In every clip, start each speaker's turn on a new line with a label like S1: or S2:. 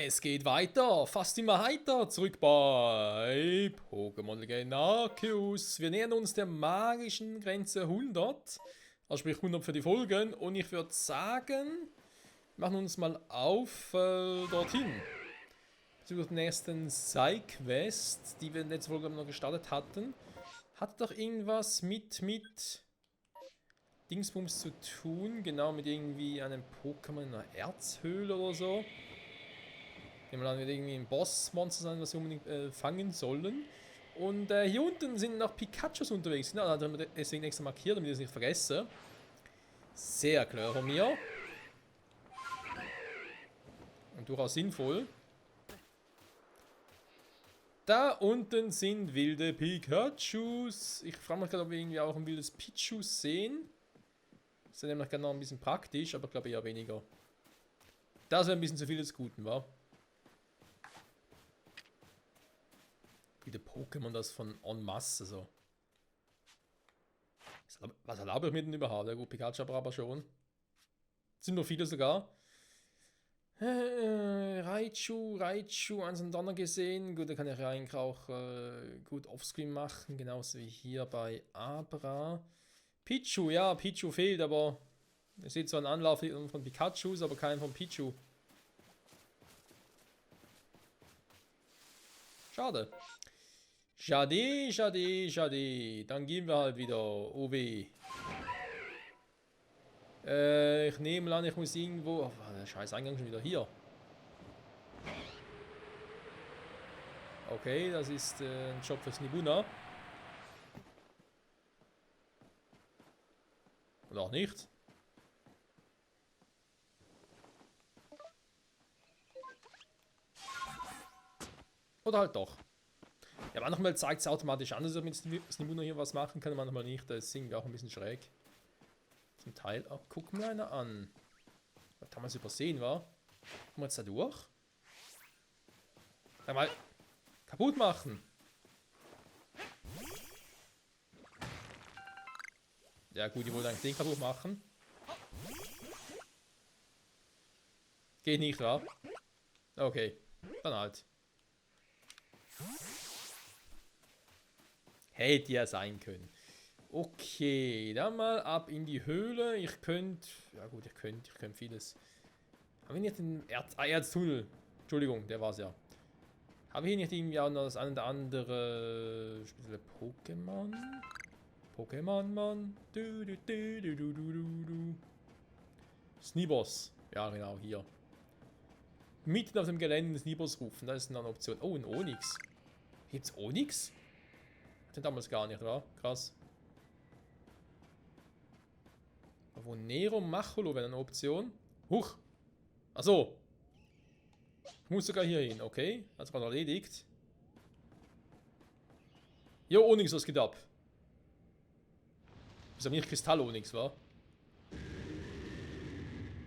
S1: Es geht weiter, fast immer heiter, zurück bei Pokémon Legend Arceus. Wir nähern uns der magischen Grenze 100, also sprich 100 für die Folgen. Und ich würde sagen, wir machen uns mal auf dorthin. Zu der nächsten Side-Quest, die wir in der letzten Folge noch gestartet hatten. Hat doch irgendwas mit Dingsbums zu tun, genau mit irgendwie einem Pokémon in einer Erzhöhle oder so. Nehmen wir an, wird irgendwie ein Boss-Monster sein, was wir unbedingt fangen sollen. Und hier unten sind noch Pikachus unterwegs. Genau, da haben wir deswegen extra markiert, damit ich das nicht vergesse. Sehr klar von mir. Und durchaus sinnvoll. Da unten sind wilde Pikachus. Ich frage mich gerade, ob wir irgendwie auch ein wildes Pichu sehen. Das ist nämlich gerade noch ein bisschen praktisch, aber ich glaube eher weniger. Das wäre ein bisschen zu viel des Guten, wa? Wieder Pokémon, das von en masse, so. Was erlaube ich mir denn überhaupt? Ja gut, Pikachu aber schon. Sind nur viele sogar. Raichu, eins und anderen gesehen. Gut, da kann ich ja eigentlich auch gut offscreen machen, genauso wie hier bei Abra. Pichu, ja, Pichu fehlt, aber ihr seht zwar einen Anlauf von Pikachus, aber keinen von Pichu. Schade. Schade, schade, schade. Dann gehen wir halt wieder. Oh weh. Ich nehme an, ich muss irgendwo... Oh, der scheiß Eingang schon wieder hier. Okay, das ist ein Job fürs Nibuna. Oder auch nicht. Oder halt doch. Ja, manchmal zeigt es automatisch an, dass er mit Snibuna hier was machen kann, manchmal nicht. Das ist irgendwie auch ein bisschen schräg. Zum Teil. Oh, guck mal einer an. Was damals übersehen war. Kommen wir jetzt da durch? Einmal kaputt machen. Ja gut, die wollen eigentlich den kaputt machen. Geht nicht, wa? Okay, dann halt. Hätte ja sein können. Okay, dann mal ab in die Höhle. Ich könnte... Ja gut, ich könnte vieles. Haben wir nicht den Erztunnel? Entschuldigung, der war's ja. Haben wir hier nicht irgendwie auch noch das eine oder andere... spezielle Pokémon? Pokémon, Mann. Snibos. Ja, genau, hier. Mitten auf dem Gelände des Snibos rufen. Das ist eine Option. Oh, ein Onyx. Gibt's Onyx? Den damals gar nicht, oder? Krass. Wo Nero Macholo wäre eine Option. Huch. Achso. Ich muss sogar hier hin, okay. Hat's gerade erledigt. Jo, Onyx, was geht ab? Ist aber nicht Kristall-Onyx, wa?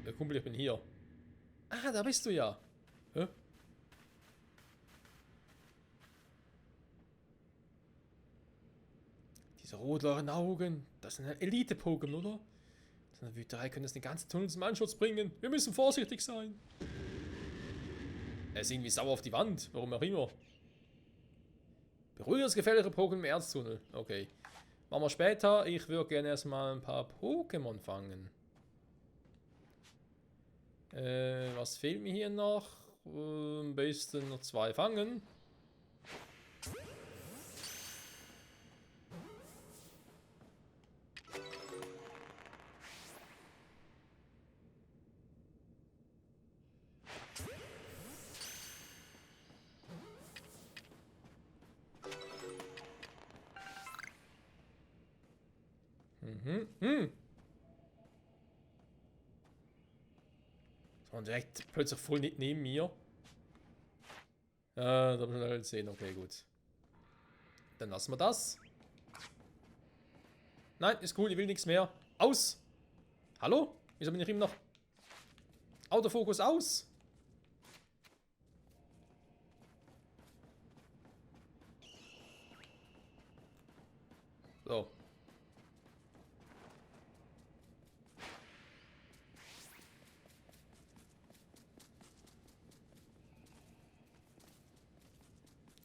S1: Ja, Kumpel, ich bin hier. Ah, da bist du ja. Hä? Diese rotloren Augen. Das sind Elite-Pokémon, oder? So eine Wüterei können das den ganzen Tunnel zum Anschutz bringen. Wir müssen vorsichtig sein. Er ist irgendwie sauer auf die Wand. Warum auch immer. Beruhige das gefährliche Pokémon im Erztunnel. Okay. Machen wir später. Ich würde gerne erstmal ein paar Pokémon fangen. Was fehlt mir hier noch? Am besten noch 2 fangen. So, und direkt plötzlich voll nicht neben mir. Da haben wir schon sehen. Okay, gut. Dann lassen wir das. Nein, ist cool, ich will nichts mehr. Aus! Hallo? Wieso bin ich ihm noch... Autofokus aus! So.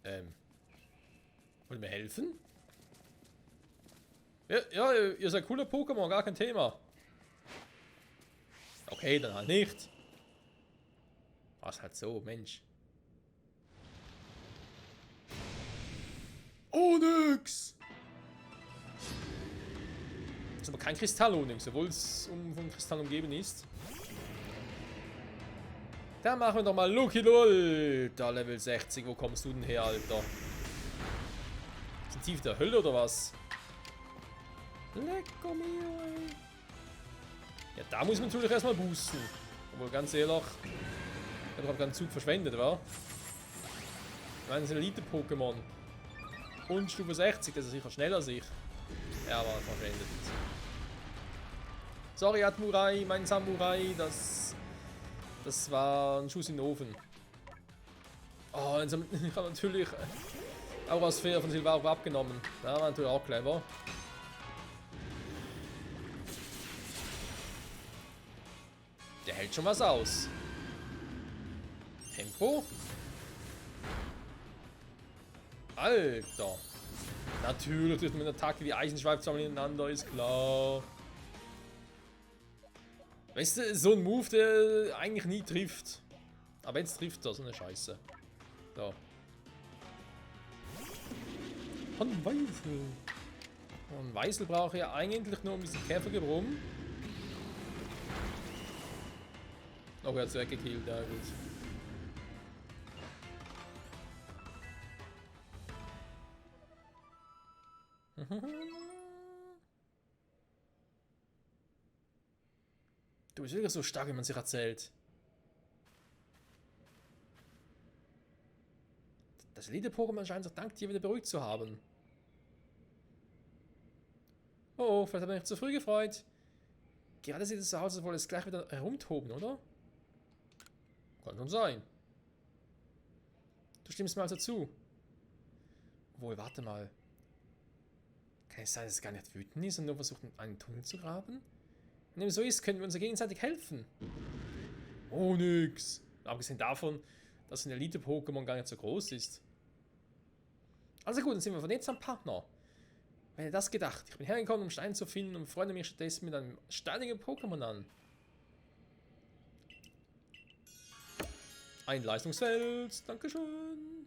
S1: Wollt ihr mir helfen? Ja, ihr seid cooler Pokémon, gar kein Thema. Okay, dann halt nicht. Was halt so, Mensch. Onyx! Das ist aber kein Kristall-Onyx, obwohl es von Kristall umgeben ist. Dann machen wir doch mal Lucky LOL. Da Level 60, wo kommst du denn her, Alter? Sind tief der Hölle oder was? Lecco mio, ey. Ja, da muss man natürlich erstmal boosten. Obwohl, ganz ehrlich, ich habe keinen Zug verschwendet, wa? Ich meine, das ist ein Elite-Pokémon. Und Stufe 60, das ist sicher schneller als ich. Ja, aber verschwendet. Sorry, Atmurai, mein Samurai, das war ein Schuss in den Ofen. Oh, ich habe natürlich Aurasphäre von Silvaro abgenommen. Da war natürlich auch clever. Der hält schon was aus. Tempo. Alter. Natürlich trifft man eine Attacke wie Eisenschweifsammlung ineinander, ist klar. Weißt du, so ein Move, der eigentlich nie trifft. Aber jetzt trifft er, so eine Scheiße. So. Und Weißel. Und Weißel brauche ich ja eigentlich nur um diesen Käfergebrumm. Oh, er hat es weggekillt, ja gut. Du bist wirklich so stark, wie man sich erzählt. Das Elite-Pokémon scheint sich dank dir wieder beruhigt zu haben. Oh, vielleicht hat er mich zu früh gefreut. Gerade sieht es so aus, als wolle es gleich wieder herumtoben, oder? Kann schon sein. Du stimmst mir also zu. Obwohl, warte mal. Kann es sein, dass es gar nicht wütend ist und nur versucht, einen Tunnel zu graben? Wenn dem so ist, können wir uns gegenseitig helfen. Oh, nix. Abgesehen davon, dass ein Elite-Pokémon gar nicht so groß ist. Also gut, dann sind wir von jetzt an Partner. Wer hätte das gedacht? Ich bin hergekommen, um Steine zu finden und freue mich stattdessen mit einem steinigen Pokémon an. Ein Leistungsfeld. Dankeschön.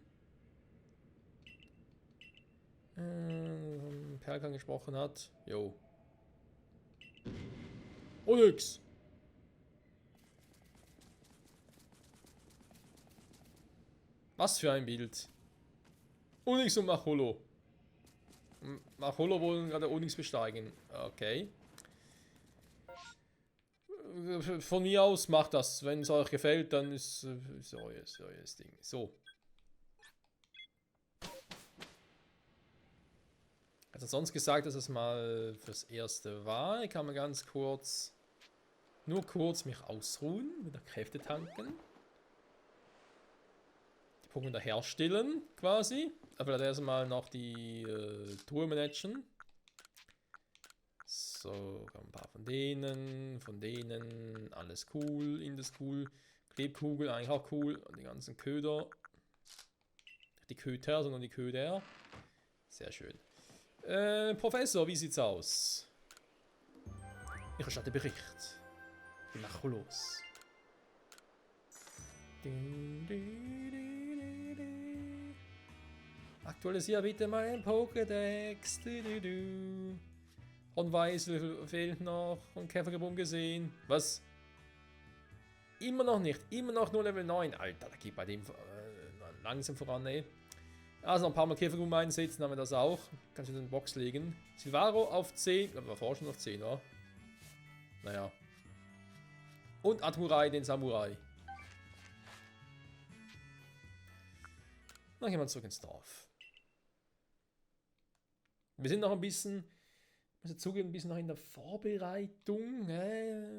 S1: Perkan gesprochen hat. Jo. Onyx. Was für ein Bild. Onyx und Macholo. Macholo wollen gerade Onyx besteigen. Okay. Von mir aus macht das. Wenn es euch gefällt, dann ist es euer Ding. So. Hat er sonst gesagt, dass es mal fürs Erste war? Ich kann mal ganz kurz, nur kurz mich ausruhen, mit der Kräfte tanken. Die Pokémon herstellen, quasi. Aber dann erstmal noch die Tour managen. So, ein paar von denen, alles cool, in das cool. Klebkugel, eigentlich auch cool. Und die ganzen Köder. Nicht die Köter, sondern die Köder. Sehr schön. Professor, wie sieht's aus? Ich erstatte Bericht. Die Macholos. Aktualisiere bitte meinen Pokédex. Und Weißel fehlt noch. Und Käfergebum gesehen. Was? Immer noch nicht. Immer noch nur Level 9. Alter, da geht bei dem langsam voran, ey. Also noch ein paar Mal Käfergebum einsetzen, haben wir das auch. Kannst du in den Box legen. Silvaro auf 10. Ich glaube, war vorher schon auf 10, oder? Naja. Und Atmurai, den Samurai. Dann gehen wir zurück ins Dorf. Wir sind noch ein bisschen, ich muss zugeben, ein bisschen noch in der Vorbereitung.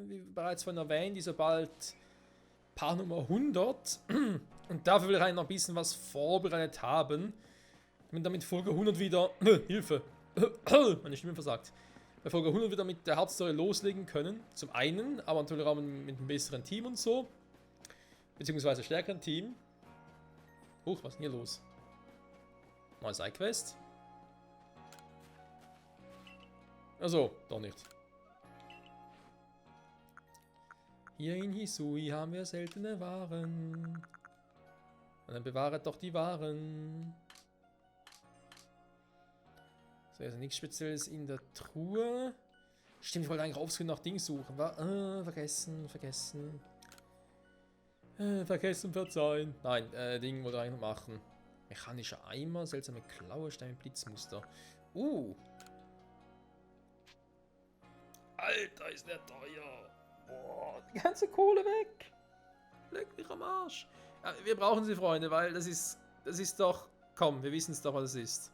S1: Wie bereits vorhin erwähnt, ist ja bald Paar Nummer 100. Und dafür will ich eigentlich noch ein bisschen was vorbereitet haben. Damit Folge 100 wieder... Hilfe! Meine Stimme versagt. Bei Folge 100 wieder mit der Hauptstory loslegen können. Zum einen, aber natürlich auch mit einem besseren Team und so. Beziehungsweise stärkeren Team. Huch, was ist denn hier los? Neue Sidequest. Also, doch nicht. Hier in Hisui haben wir seltene Waren. Und dann bewahret doch die Waren. So, also nichts Spezielles in der Truhe. Stimmt, ich wollte eigentlich aufs nach Ding suchen. Vergessen. Vergessen, verzeihen. Nein, Ding wollte ich eigentlich noch machen. Mechanischer Eimer, seltsame Klaue, Stein mit Blitzmuster. Alter, ist der teuer. Boah, die ganze Kohle weg. Leck mich am Arsch. Ja, wir brauchen sie, Freunde, weil das ist doch... Komm, wir wissen es doch, was es ist.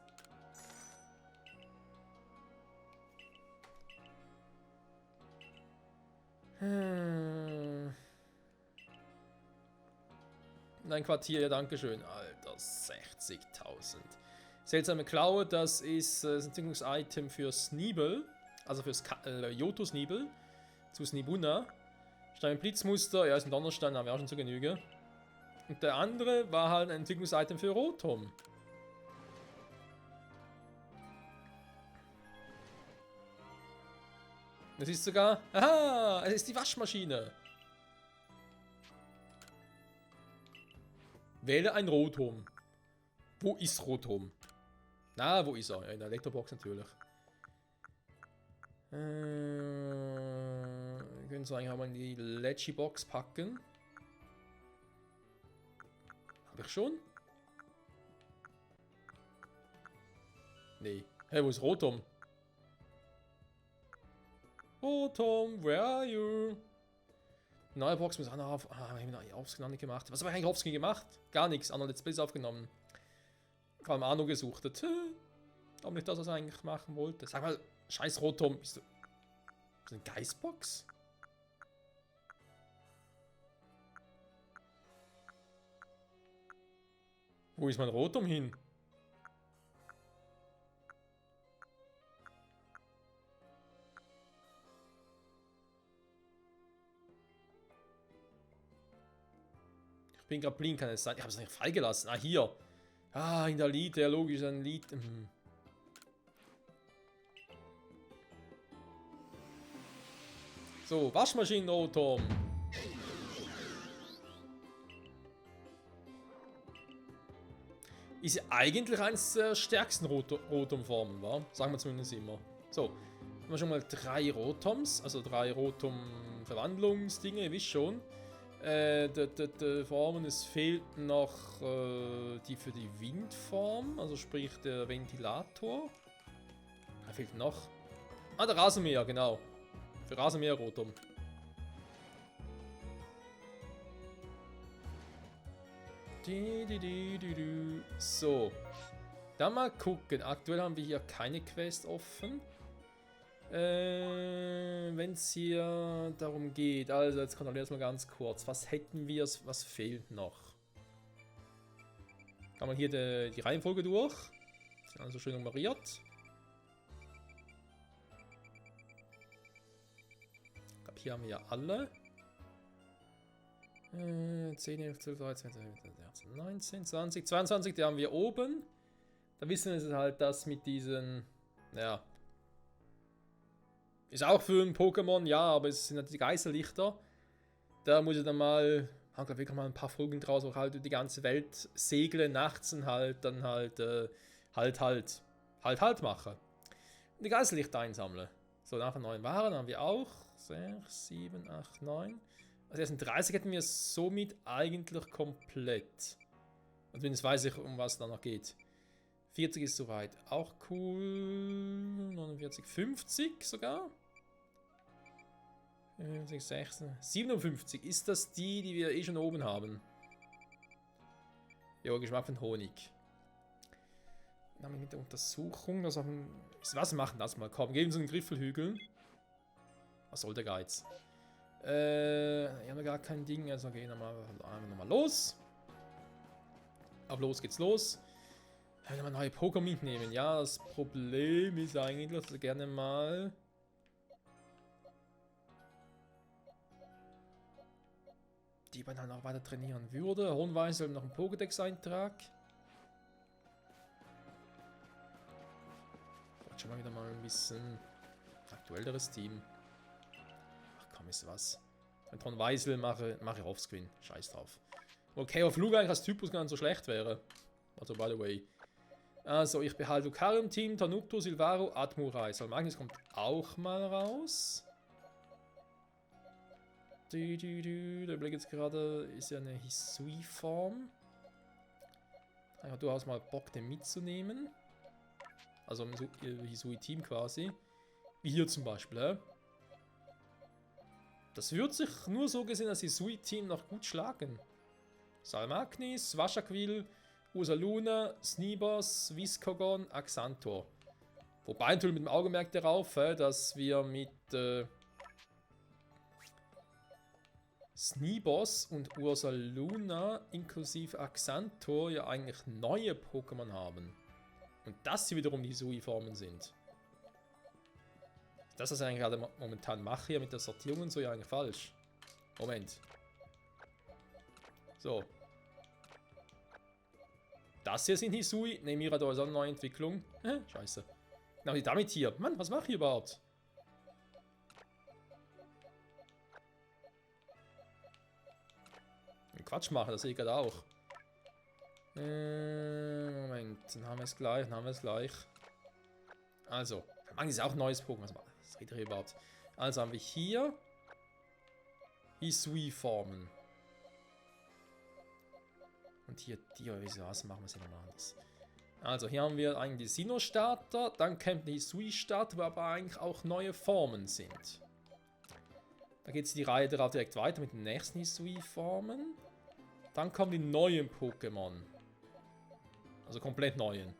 S1: Ein Quartier, ja, dankeschön. Alter, 60.000. Seltsame Klaue, das ist das Entwicklungs-Item für Sneebel. Also für Yoto-Sneebel. Zu Snibuna. Stein mit Blitzmuster, ja, ist ein Donnerstein, haben wir auch schon zu Genüge. Und der andere war halt ein Entwicklungs-Item für Rotom. Das ist sogar... Aha, es ist die Waschmaschine. Wähle ein Rotom. Wo ist Rotom? Na, wo ist er? Ja, in der Elektrobox natürlich. Wir können es eigentlich auch mal in die Leggy-Box packen. Habe ich schon? Nee. Hey, wo ist Rotom? Rotom, where are you? Neue Box muss auch noch auf. Ah, ich habe noch aufs gemacht. Was habe ich eigentlich aufs gemacht? Gar nichts. Andere Let's Plays aufgenommen. Vor allem Arno gesucht. Aber nicht das, was ich eigentlich machen wollte. Sag mal, scheiß Rotom. Bist du eine Geistbox? Wo ist mein Rotom hin? Ich bin gerade blind, kann es sein. Ich habe es nicht freigelassen. Ah, hier. Ah, in der Lied, ja logisch, ein Lied. So, Waschmaschinen-Rotom. Ist ja eigentlich eines der stärksten Rotom-Formen, wa? Sagen wir zumindest immer. So, haben wir schon mal 3 Rotoms, also 3 Rotom-Verwandlungsdinge, ihr wisst schon. Formen, es fehlt noch die für die Windform, also sprich der Ventilator. Da fehlt noch. Ah, der Rasenmäher, genau. Für Rasenmäher Rotom. So. Dann mal gucken. Aktuell haben wir hier keine Quest offen. Wenn es hier darum geht. Also, jetzt kontrollieren wir es mal ganz kurz. Was hätten wir? Was fehlt noch? Kann man hier die Reihenfolge durch. Sind also schön nummeriert. Ich glaube, hier haben wir ja alle. 10, 11, 12, 13, 14, 19, 20, 22, die haben wir oben. Da wissen wir halt, dass mit diesen, ja, ist auch für ein Pokémon, ja, aber es sind halt die Geisterlichter. Da muss ich dann mal, haben glaube wirklich mal ein paar Folgen draus, wo halt die ganze Welt segle nachts und halt dann halt machen. Und die Geisterlichter einsammeln. So, nach 9 Waren haben wir auch. 6, 7, 8, 9. Also erst 30 hätten wir somit eigentlich komplett. Und wenn es weiß ich, um was da noch geht. 40 ist soweit auch cool. 49, 50 sogar. 50, 16, 57. Ist das die wir eh schon oben haben? Ja, Geschmack von Honig. Dann haben wir mit der Untersuchung. Was machen das mal? Komm, geben Sie einen Griffelhügel. Was soll der Geiz? Wir haben gar kein Ding, also gehen wir nochmal los. Aber los geht's los. Ich will mal neue Pokémon mitnehmen. Ja, das Problem ist eigentlich, dass ich gerne mal die beiden halt noch weiter trainieren würde. Hohenweise noch ein Pokédex-Eintrag. Schon mal wieder mal ein bisschen aktuelleres Team. Ach komm, ist was. Wenn Tron Weisel mache ich Offscreen. Scheiß drauf. Okay, auf Flug eigentlich als Typus gar nicht so schlecht wäre. Also, by the way. Also, ich behalte Lucario im Team, Tanupto, Silvaro, Admurai. Salmagnus kommt auch mal raus. Da überlege jetzt gerade, ist ja eine Hisui-Form. Ich habe durchaus mal Bock, den mitzunehmen. Also im Hisui-Team quasi. Wie hier zum Beispiel. Das wird sich nur so gesehen als Hisui-Team noch gut schlagen. Salmagnis, Washaquil, Ursaluna, Snibos, Viscogon, Axantor. Wobei natürlich mit dem Augenmerk darauf, dass wir mit Snibos und Ursaluna inklusive Axantor ja eigentlich neue Pokémon haben. Und das hier wiederum die Hisui-Formen sind. Das, was ich eigentlich gerade momentan mache hier mit der Sortierung und so, ja eigentlich falsch. Moment. So. Das hier sind Hisui. Ne, Mirador ist auch eine neue Entwicklung. Scheiße. Genau, die damit hier. Mann, was mache ich überhaupt? Quatsch machen, das sehe ich gerade auch. Moment, dann haben wir es gleich, Also, Mann, ist auch ein neues Pokémon. Was redet ihr überhaupt? Also haben wir hier Hisui-Formen. Und hier die, was machen wir es hier nochmal anders? Also, hier haben wir eigentlich die Sinnoh-Starter, dann kommt die Hisui-Starter, wo aber eigentlich auch neue Formen sind. Da geht die Reihe darauf direkt weiter mit den nächsten Hisui-Formen. Dann kommen die neuen Pokémon. Also komplett neuen.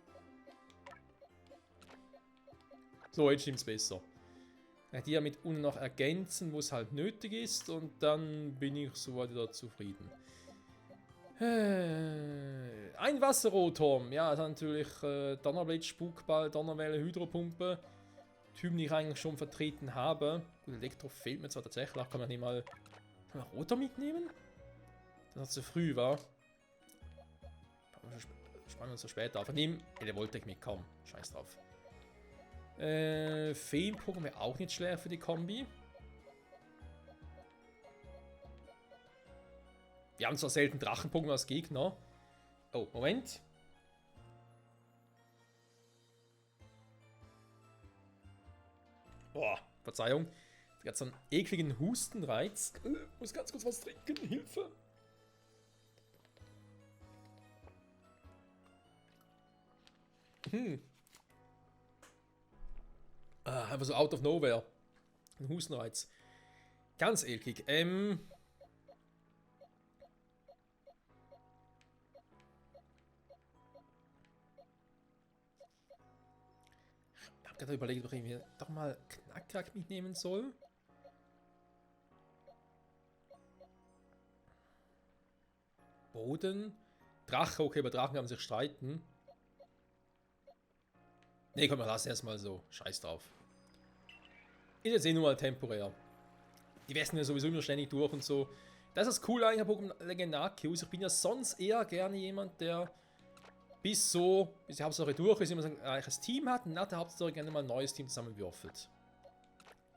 S1: So, jetzt stimmt's besser. Die ja mit unten noch ergänzen, wo es halt nötig ist. Und dann bin ich soweit wieder zufrieden. Ein Wasserrotom. Ja, das ist natürlich Donnerblitz, Spukball, Donnerwelle, Hydropumpe. Typen, die ich eigentlich schon vertreten habe. Gut, Elektro fehlt mir zwar tatsächlich. Kann man nicht mal Rotom mitnehmen? Das zu früh war. Spannen wir uns so später auf. Nehmen Elevoltec mit, komm. Scheiß drauf. Feen-Pokémon wäre auch nicht schlecht für die Kombi. Wir haben zwar selten Drachen-Pokémon als Gegner. Oh, Moment. Boah, Verzeihung. Der hat so einen ekligen Hustenreiz. Muss ganz kurz was trinken. Hilfe. Einfach so out of nowhere. Ein Hustenreiz. Ganz eklig. Ich habe gerade überlegt, ob ich mir doch mal Knackrack mitnehmen soll. Boden. Drache, okay, bei Drachen kann man sich streiten. Ne, komm, wir lassen erstmal so. Scheiß drauf. Ist jetzt eh nur mal temporär. Die wechseln ja sowieso immer ständig durch und so. Das ist das Coole eigentlich an Pokémon Legendar-Arceus. Ich bin ja sonst eher gerne jemand, der bis die Hauptstory durch ist, immer so ein gleiches Team hat und nach der Hauptstory gerne mal ein neues Team zusammenwürfelt.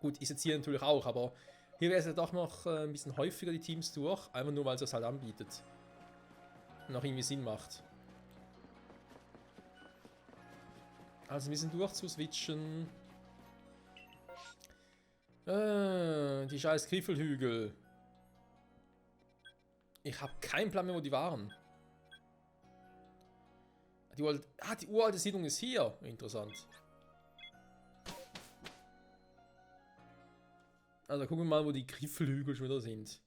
S1: Gut, ist jetzt hier natürlich auch, aber hier wäre es ja doch noch ein bisschen häufiger die Teams durch, einfach nur weil es das halt anbietet. Und auch irgendwie Sinn macht. Also wir sind durch zu switchen. Die scheiß Griffelhügel. Ich habe keinen Plan mehr, wo die waren. Die uralte Siedlung ist hier. Interessant. Also gucken wir mal, wo die Griffelhügel schon wieder sind.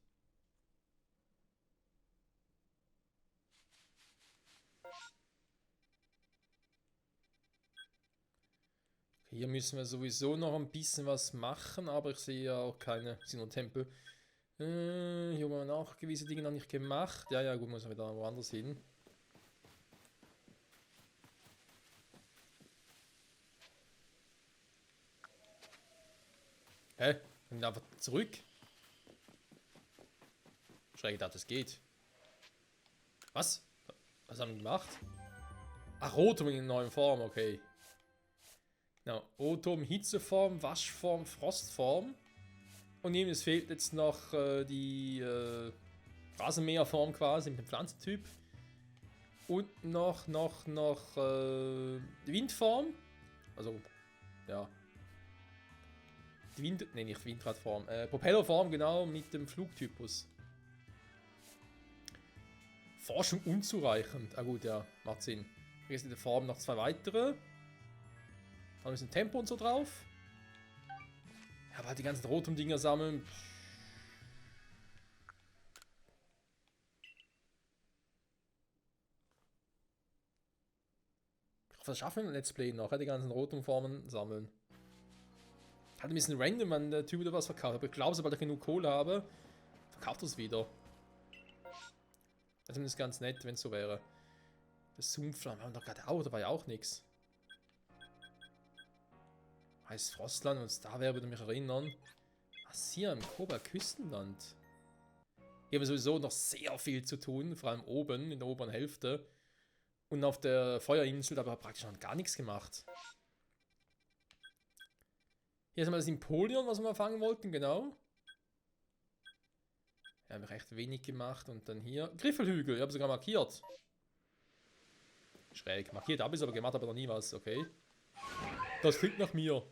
S1: Hier müssen wir sowieso noch ein bisschen was machen, aber ich sehe ja auch keine Sinnoh-Tempel. Hier haben wir auch gewisse Dinge noch nicht gemacht. Ja, gut, muss man wieder woanders hin. Hä? Und einfach zurück? Schräg, dass das geht. Was? Was haben wir gemacht? Ach, Rotom in der neuen Form, okay. Ja, Otom, Hitzeform, Waschform, Frostform. Und ihm es fehlt jetzt noch die Rasenmäherform quasi mit dem Pflanzentyp. Und noch Windform. Also, ja. Die nicht Windradform. Propellerform, genau, mit dem Flugtypus. Forschung unzureichend. Ah gut, ja, macht Sinn. Hier ist in der Form noch 2 weitere. Dann ist ein Tempo und so drauf. Ja, aber halt die ganzen Rotum-Dinger sammeln. Was schaffen wir im Let's Play noch? Die ganzen Rotum-Formen sammeln. Halt ein bisschen random, wenn der Typ wieder was verkauft. Aber ich glaube, sobald ich genug Kohle habe, verkauft er es wieder. Also das ist ganz nett, wenn es so wäre. Das Sumpflamm haben wir doch gerade auch, da war ja auch nichts. Heißt Frostland, wenn es da wäre, würde mich erinnern. Was hier im Koba-Küstenland? Hier haben wir sowieso noch sehr viel zu tun, vor allem oben, in der oberen Hälfte. Und auf der Feuerinsel, da haben wir praktisch noch gar nichts gemacht. Hier haben wir das Empoleon, was wir fangen wollten, genau. Ja, haben wir recht wenig gemacht. Und dann hier, Griffelhügel, ich habe sogar markiert. Schräg, markiert habe ich es aber gemacht, aber noch nie was, okay. Das klingt nach mir.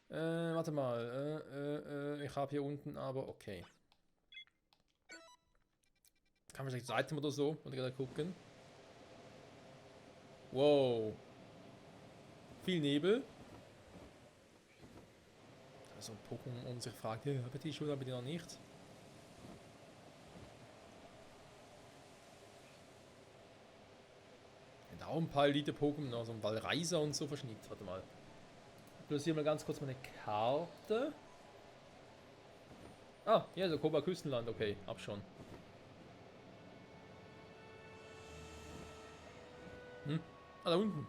S1: Warte mal. Ich habe hier unten aber, okay. Kann man vielleicht das Item oder so, oder gerade gucken. Wow. Viel Nebel. Also Pokémon und sich fragt, ja, habe ich die schon, habe ich die noch nicht? Da auch ein paar Elite-Pokémon, also ein Wallreiser und so verschnitt. Warte mal. Ich platziere mal ganz kurz meine Karte. Ah, hier ist der Koba Küstenland, okay, hab schon. Ah, da unten.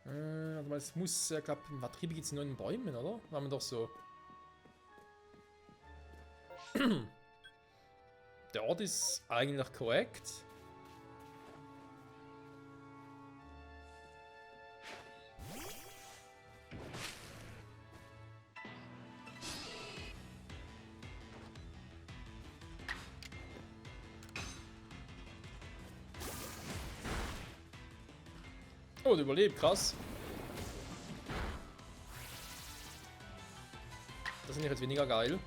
S1: Warte mal, es muss, ich glaube, im Watribi gibt es 9 Bäumen, oder? Waren wir doch so. Der Ort ist eigentlich korrekt. Oh, der überlebt, krass. Das finde ich jetzt weniger geil.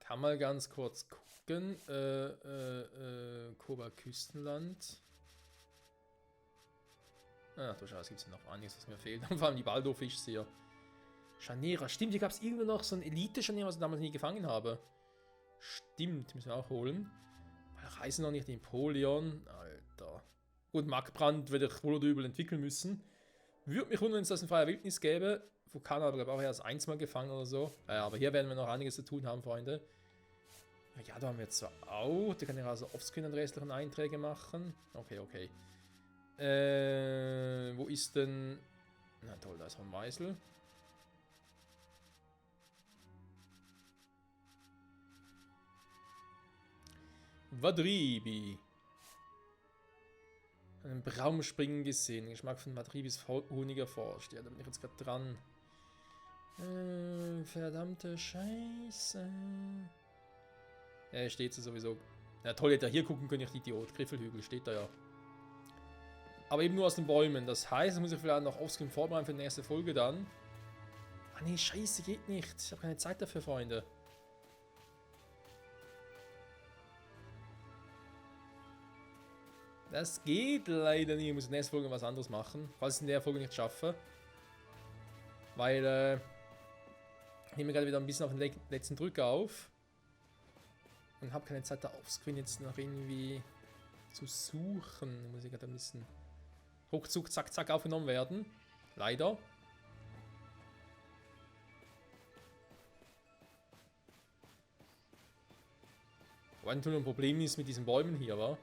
S1: Kann mal ganz kurz gucken. Koba Küstenland. Ach du Scheiße, gibt es noch einiges, was mir fehlt. Vor allem die Baldo-Fischs hier. Scharnierer. Stimmt, hier gab es irgendwo noch so ein Elite-Scharnierer, was ich damals nie gefangen habe. Stimmt, müssen wir auch holen. Reisen noch nicht in Empoleon. Alter. Gut, Markbrand werde ich wohl oder übel entwickeln müssen. Würde mich wundern, wenn es das in freier Wildnis gäbe. Vulkan aber, glaube ich, auch erst 1 Mal gefangen oder so. Aber hier werden wir noch einiges zu tun haben, Freunde. Ja, da haben wir jetzt zwar auch. Da kann ich also offscreen an restlichen Einträge machen. Okay, okay. Wo ist denn... Na toll, da ist ein Meißel. Vadribi. Einen Braumspringen gesehen. Geschmack von Vadribi ist Honig erforscht. Ja, da bin ich jetzt gerade dran. Verdammte Scheiße. Ja, steht so sowieso. Ja, toll, hätte er hier gucken können, ich Idiot. Griffelhügel steht da ja. Aber eben nur aus den Bäumen. Das heißt, das muss ich vielleicht noch offscreen vorbereiten für die nächste Folge dann. Ah nee, scheiße, geht nicht. Ich habe keine Zeit dafür, Freunde. Das geht leider nicht. Ich muss in der nächsten Folge was anderes machen. Falls ich es in der Folge nicht schaffe. Weil, ich nehme gerade wieder ein bisschen auf den letzten Drücker auf. Und habe keine Zeit da offscreen jetzt noch irgendwie zu suchen. Muss ich gerade ein bisschen ruckzuck, zack, zack aufgenommen werden. Leider. Wenn du ein Problem ist mit diesen Bäumen hier, wa?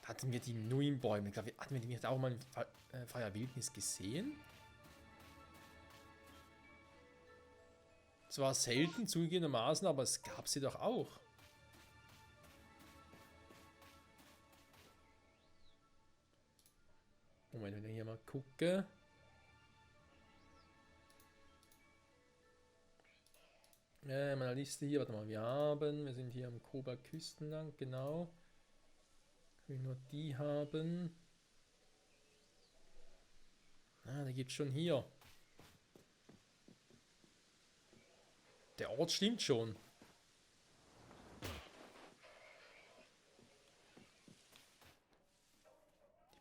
S1: Hatten wir die neuen Bäume? Ich glaube, hatten wir die nicht auch mal in Freier Wildnis gesehen? Zwar selten zugegebenermaßen, aber es gab sie doch auch. Moment, wenn ich hier mal gucke. In meiner Liste hier, warte mal, wir sind hier am Koba-Küstenland, genau. Können wir nur die haben. Ah, da gibt es schon hier. Der Ort stimmt schon.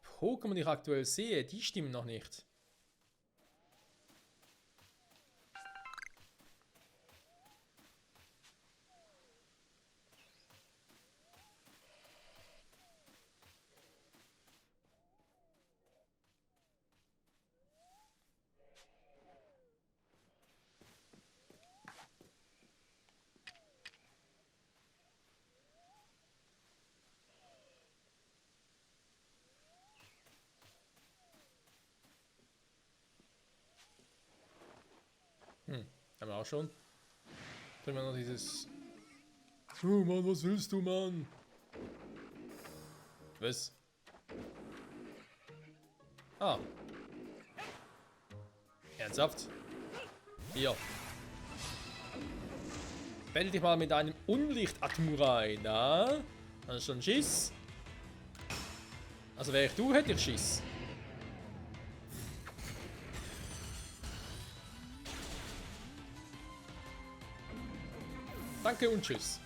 S1: Die Pokémon, die ich aktuell sehe, die stimmen noch nicht. Haben wir auch schon. Dann haben wir noch dieses... Oh Mann, was willst du, Mann? Was? Ah. Ernsthaft? Hier. Battle dich mal mit einem Unlicht-Atmurai, na? Hast du schon Schiss? Also wäre ich du, hätte ich Schiss. Danke und tschüss.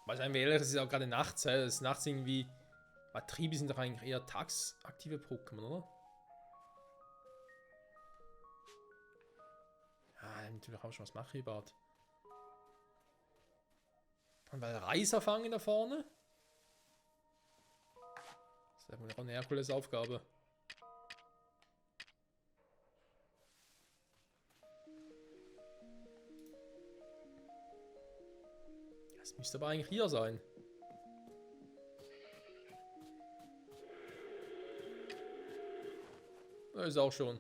S1: Weil ein ehrlich, es ist auch gerade nachts, es ist nachts irgendwie. Matribi sind doch eigentlich eher tagsaktive Pokémon, oder? Ja, natürlich auch schon was mache ich überhaupt. Und weil Reiser fangen da vorne. Das ist auch eine Herkules-Aufgabe. Das müsste aber eigentlich hier sein. Das ist auch schon.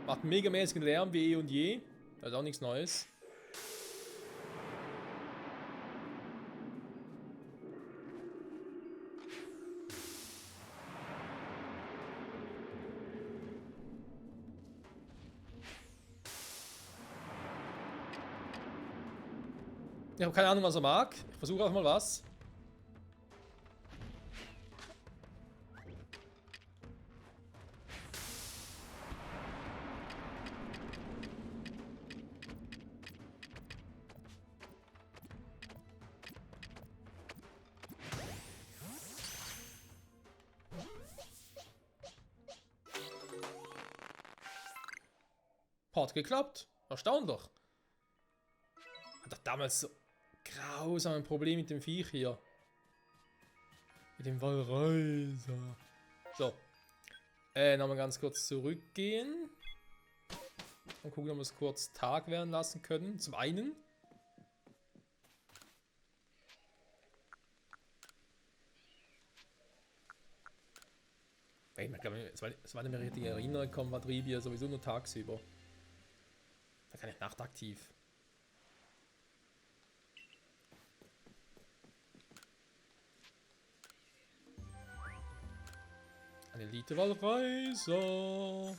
S1: Macht megamäßigen Lärm wie eh und je. Das ist auch nichts Neues. Ich habe keine Ahnung, was er mag. Ich versuche auch mal was. Hat geklappt. Erstaunlich. Hat doch damals so grausam ein Problem mit dem Viech hier. Mit dem Wallreiser. So. Nochmal ganz kurz zurückgehen. Und gucken, ob wir es kurz Tag werden lassen können. Zum einen. Ich glaube, es war nicht mehr richtig erinnern, kommt Matribi sowieso nur tagsüber. Da kann ich nachtaktiv. Ein Elite-Wallreiser.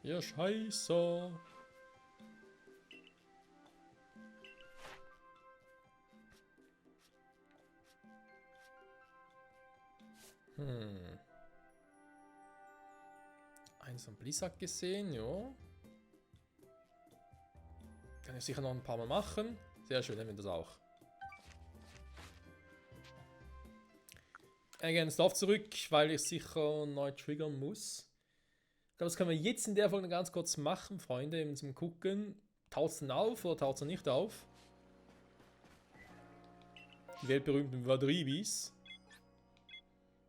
S1: Ihr Scheiße. Eins von Blizzard gesehen, ja. Kann ich sicher noch ein paar Mal machen. Sehr schön, wenn wir das auch. Again, Lauf zurück, weil ich sicher neu triggern muss. Ich glaube, das können wir jetzt in der Folge ganz kurz machen, Freunde, eben zum Gucken. Taucht es denn auf oder taucht es nicht auf? Die weltberühmten Vadribis.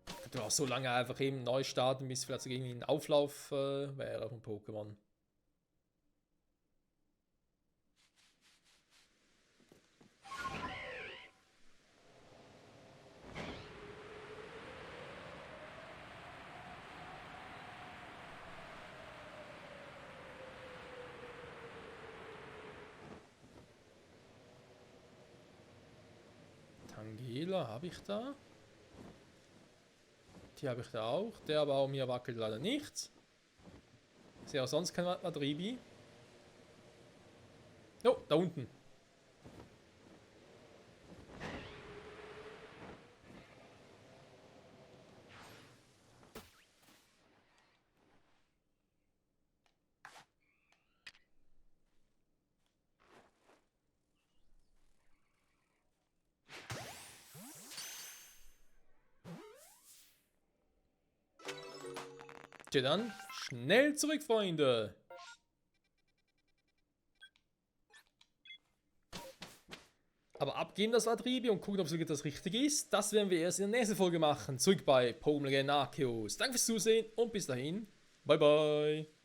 S1: Ich könnte auch so lange einfach eben neu starten, bis vielleicht irgendwie ein Auflauf wäre von Pokémon. Tangela habe ich da. Die habe ich da auch. Der Baum hier wackelt leider nicht. Ich sehe auch sonst kein Madribi. Oh, da unten. Tja dann, schnell zurück, Freunde. Aber abgeben das Vadribi und gucken, ob es wirklich das Richtige ist. Das werden wir erst in der nächsten Folge machen. Zurück bei Pokémon Legends Arceus. Danke fürs Zusehen und bis dahin. Bye bye.